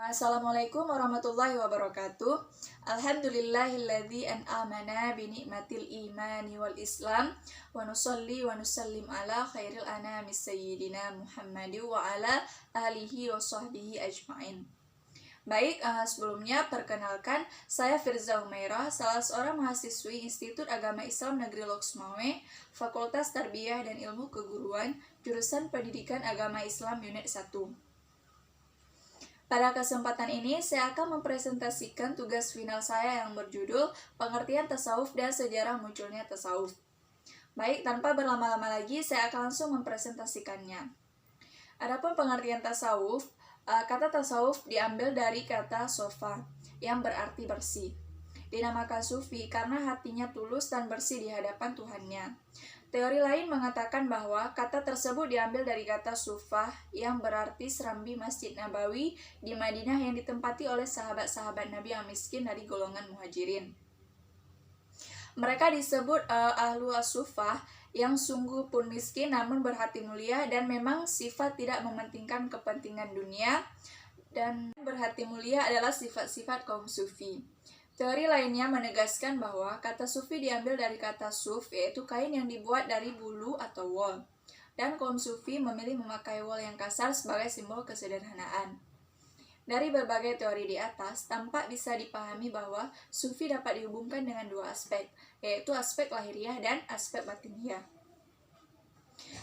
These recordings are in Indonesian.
Assalamualaikum warahmatullahi wabarakatuh. Alhamdulillahilladzi an'amana bi ni'matil imani wal islam wa nusalli wa nusallim ala khairil anami sayyidina Muhammadi wa ala alihi wa sahbihi ajma'in. Baik, sebelumnya perkenalkan, saya Firza Umairah, salah seorang mahasiswi Institut Agama Islam Negeri Loksmawe, Fakultas Tarbiyah dan Ilmu Keguruan, jurusan Pendidikan Agama Islam Unit 1. Pada kesempatan ini, saya akan mempresentasikan tugas final saya yang berjudul Pengertian Tasawuf dan Sejarah Munculnya Tasawuf. Baik, tanpa berlama-lama lagi, saya akan langsung mempresentasikannya. Adapun pengertian tasawuf, kata tasawuf diambil dari kata sofa, yang berarti bersih. Dinamakan sufi karena hatinya tulus dan bersih di hadapan Tuhannya. Teori lain mengatakan bahwa kata tersebut diambil dari kata sufah yang berarti serambi Masjid Nabawi di Madinah yang ditempati oleh sahabat-sahabat Nabi yang miskin dari golongan muhajirin. Mereka disebut ahlu as-sufah yang sungguh pun miskin namun berhati mulia dan memang sifat tidak mementingkan kepentingan dunia, dan berhati mulia adalah sifat-sifat kaum sufi. Teori lainnya menegaskan bahwa kata sufi diambil dari kata suf, yaitu kain yang dibuat dari bulu atau wol. Dan kaum sufi memilih memakai wol yang kasar sebagai simbol kesederhanaan. Dari berbagai teori di atas, tampak bisa dipahami bahwa sufi dapat dihubungkan dengan dua aspek, yaitu aspek lahiriah dan aspek batiniah.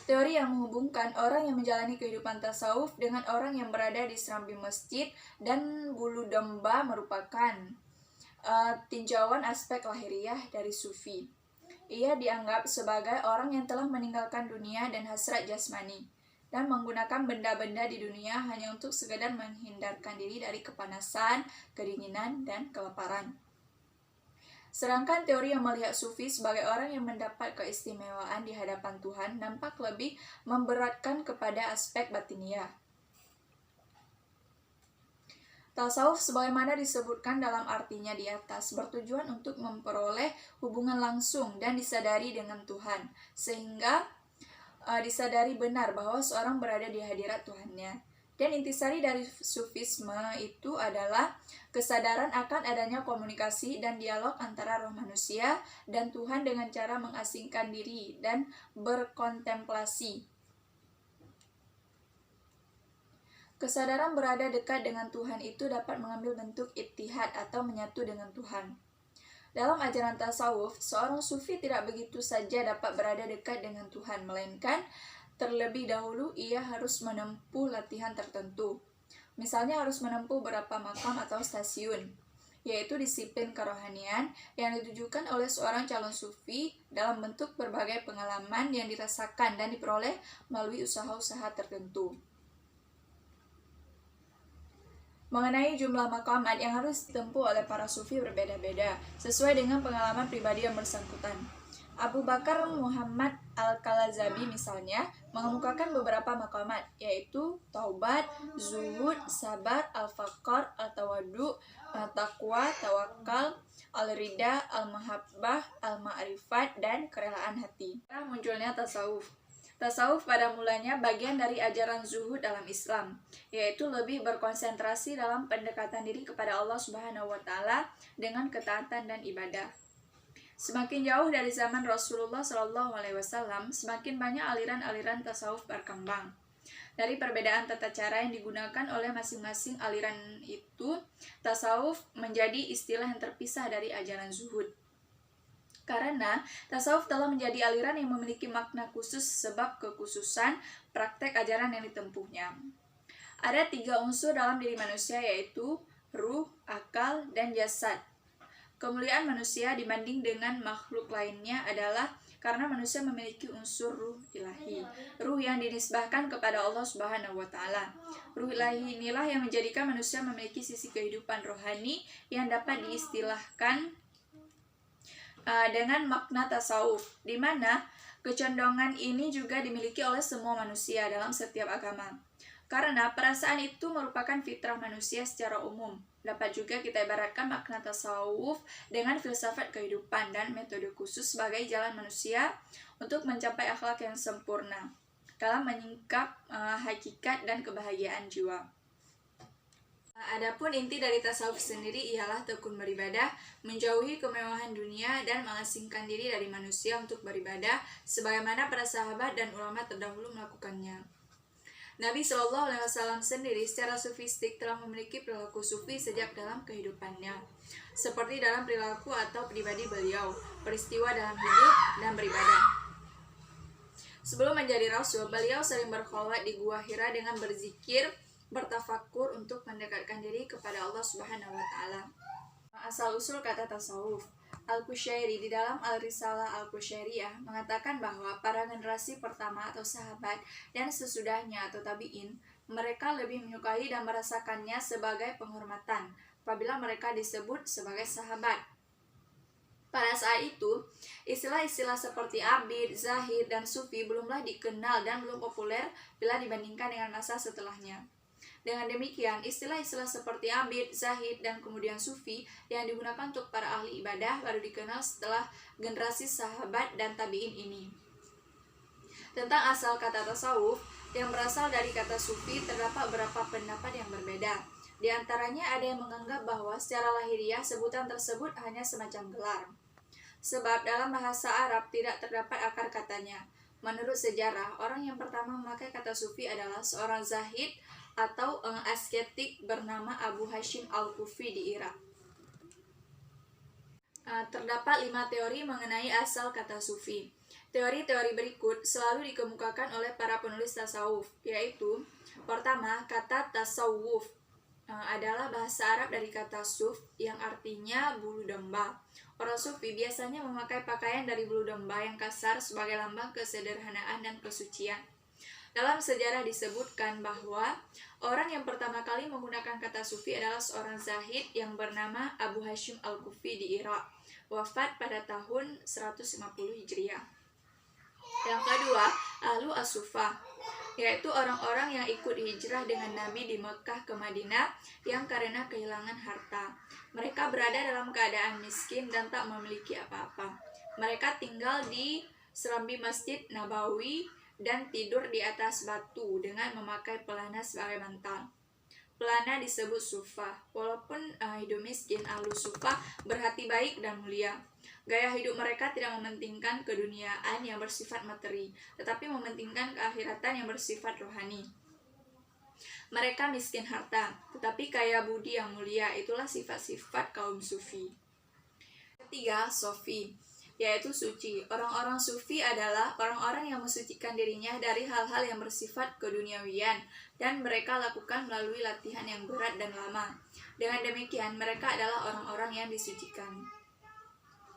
Teori yang menghubungkan orang yang menjalani kehidupan tasawuf dengan orang yang berada di serambi masjid dan bulu domba merupakan tinjauan aspek lahiriah dari sufi. Ia dianggap sebagai orang yang telah meninggalkan dunia dan hasrat jasmani, dan menggunakan benda-benda di dunia hanya untuk sekedar menghindarkan diri dari kepanasan, kedinginan, dan kelaparan. Sedangkan teori yang melihat sufi sebagai orang yang mendapat keistimewaan di hadapan Tuhan nampak lebih memberatkan kepada aspek batiniah. Tasawuf sebagaimana disebutkan dalam artinya di atas bertujuan untuk memperoleh hubungan langsung dan disadari dengan Tuhan, sehingga disadari benar bahwa seorang berada di hadirat Tuhannya. Dan intisari dari sufisme itu adalah kesadaran akan adanya komunikasi dan dialog antara roh manusia dan Tuhan dengan cara mengasingkan diri dan berkontemplasi. Kesadaran berada dekat dengan Tuhan itu dapat mengambil bentuk ittihad atau menyatu dengan Tuhan. Dalam ajaran tasawuf, seorang sufi tidak begitu saja dapat berada dekat dengan Tuhan, melainkan terlebih dahulu ia harus menempuh latihan tertentu. Misalnya harus menempuh beberapa makam atau stasiun, yaitu disiplin kerohanian yang ditujukan oleh seorang calon sufi dalam bentuk berbagai pengalaman yang dirasakan dan diperoleh melalui usaha-usaha tertentu. Mengenai jumlah maqamat yang harus ditempuh oleh para sufi berbeda-beda, sesuai dengan pengalaman pribadi yang bersangkutan. Abu Bakar Muhammad Al-Kalazabi misalnya mengemukakan beberapa maqamat, yaitu taubat, zuhud, sabar, al-faqar, al-tawadu, taqwa, tawakal, al-rida, al-mahabbah, al-ma'rifat, dan kerelaan hati. Munculnya tasawuf. Tasawuf pada mulanya bagian dari ajaran zuhud dalam Islam, yaitu lebih berkonsentrasi dalam pendekatan diri kepada Allah Subhanahu wa Ta'ala dengan ketaatan dan ibadah. Semakin jauh dari zaman Rasulullah SAW, semakin banyak aliran-aliran tasawuf berkembang. Dari perbedaan tata cara yang digunakan oleh masing-masing aliran itu, tasawuf menjadi istilah yang terpisah dari ajaran zuhud. Karena tasawuf telah menjadi aliran yang memiliki makna khusus sebab kekhususan praktek ajaran yang ditempuhnya. Ada 3 unsur dalam diri manusia, yaitu ruh, akal, dan jasad. Kemuliaan manusia dibanding dengan makhluk lainnya adalah karena manusia memiliki unsur ruh ilahi, ruh yang dinisbahkan kepada Allah Subhanahu wa Ta'ala. Ruh ilahi inilah yang menjadikan manusia memiliki sisi kehidupan rohani yang dapat diistilahkan dengan makna tasawuf, di mana kecondongan ini juga dimiliki oleh semua manusia dalam setiap agama. Karena perasaan itu merupakan fitrah manusia secara umum. Dapat juga kita ibaratkan makna tasawuf dengan filsafat kehidupan dan metode khusus sebagai jalan manusia untuk mencapai akhlak yang sempurna dalam menyingkap hakikat dan kebahagiaan jiwa. Adapun inti dari tasawuf sendiri ialah tekun beribadah, menjauhi kemewahan dunia, dan mengasingkan diri dari manusia untuk beribadah, sebagaimana para sahabat dan ulama terdahulu melakukannya. Nabi Shallallahu Alaihi Wasallam sendiri secara sufistik telah memiliki perilaku sufi sejak dalam kehidupannya, seperti dalam perilaku atau pribadi beliau, peristiwa dalam hidup, dan beribadah. Sebelum menjadi rasul, beliau sering berkholwat di Gua Hira dengan berzikir, bertafakur untuk mendekatkan diri kepada Allah Subhanahu wa taala. Asal-usul kata tasawuf. Al-Qushairi di dalam Al-Risalah Al-Qushairiyah mengatakan bahwa para generasi pertama atau sahabat dan sesudahnya atau tabi'in, mereka lebih menyukai dan merasakannya sebagai penghormatan apabila mereka disebut sebagai sahabat. Pada saat itu, istilah-istilah seperti abid, zahid, dan sufi belumlah dikenal dan belum populer bila dibandingkan dengan masa setelahnya. Dengan demikian, istilah-istilah seperti abid, zahid, dan kemudian sufi yang digunakan untuk para ahli ibadah baru dikenal setelah generasi sahabat dan tabi'in ini. Tentang asal kata tasawuf, yang berasal dari kata sufi terdapat beberapa pendapat yang berbeda. Di antaranya ada yang menganggap bahwa secara lahiriah sebutan tersebut hanya semacam gelar. Sebab dalam bahasa Arab tidak terdapat akar katanya. Menurut sejarah, orang yang pertama memakai kata sufi adalah seorang zahid atau asketik bernama Abu Hashim Al-Kufi di Irak. Terdapat 5 teori mengenai asal kata sufi. Teori-teori berikut selalu dikemukakan oleh para penulis tasawuf, yaitu pertama, kata tasawuf adalah bahasa Arab dari kata suf yang artinya bulu domba. Orang sufi biasanya memakai pakaian dari bulu domba yang kasar sebagai lambang kesederhanaan dan kesucian. Dalam sejarah disebutkan bahwa orang yang pertama kali menggunakan kata sufi adalah seorang zahid yang bernama Abu Hashim Al-Kufi di Irak, wafat pada tahun 150 Hijriah. Yang kedua, Ahlu As-Sufa, yaitu orang-orang yang ikut hijrah dengan Nabi di Mekah ke Madinah yang karena kehilangan harta. Mereka berada dalam keadaan miskin dan tak memiliki apa-apa. Mereka tinggal di serambi Masjid Nabawi dan tidur di atas batu dengan memakai pelana sebagai bantal. Pelana disebut sufa. Walaupun hidup miskin, ahlu sufa berhati baik dan mulia. Gaya hidup mereka tidak mementingkan keduniaan yang bersifat materi, tetapi mementingkan keakhiratan yang bersifat rohani. Mereka miskin harta, tetapi kaya budi yang mulia. Itulah sifat-sifat kaum sufi. Ketiga, sofi, yaitu suci. Orang-orang sufi adalah orang-orang yang mensucikan dirinya dari hal-hal yang bersifat keduniawian dan mereka lakukan melalui latihan yang berat dan lama. Dengan demikian, mereka adalah orang-orang yang disucikan.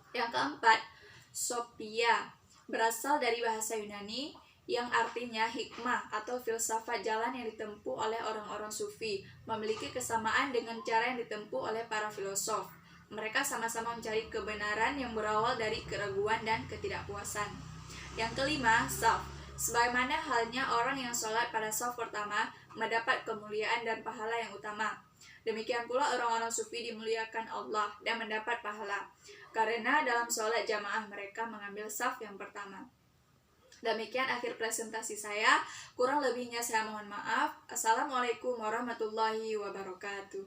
Yang keempat, Sophia, berasal dari bahasa Yunani yang artinya hikmah atau filsafat jalan yang ditempuh oleh orang-orang sufi, memiliki kesamaan dengan cara yang ditempuh oleh para filosof. Mereka sama-sama mencari kebenaran yang berawal dari keraguan dan ketidakpuasan. Yang kelima, saf. Sebagaimana halnya orang yang sholat pada saf pertama mendapat kemuliaan dan pahala yang utama. Demikian pula orang-orang sufi dimuliakan Allah dan mendapat pahala, karena dalam sholat jamaah mereka mengambil saf yang pertama. Demikian akhir presentasi saya. Kurang lebihnya saya mohon maaf. Assalamualaikum warahmatullahi wabarakatuh.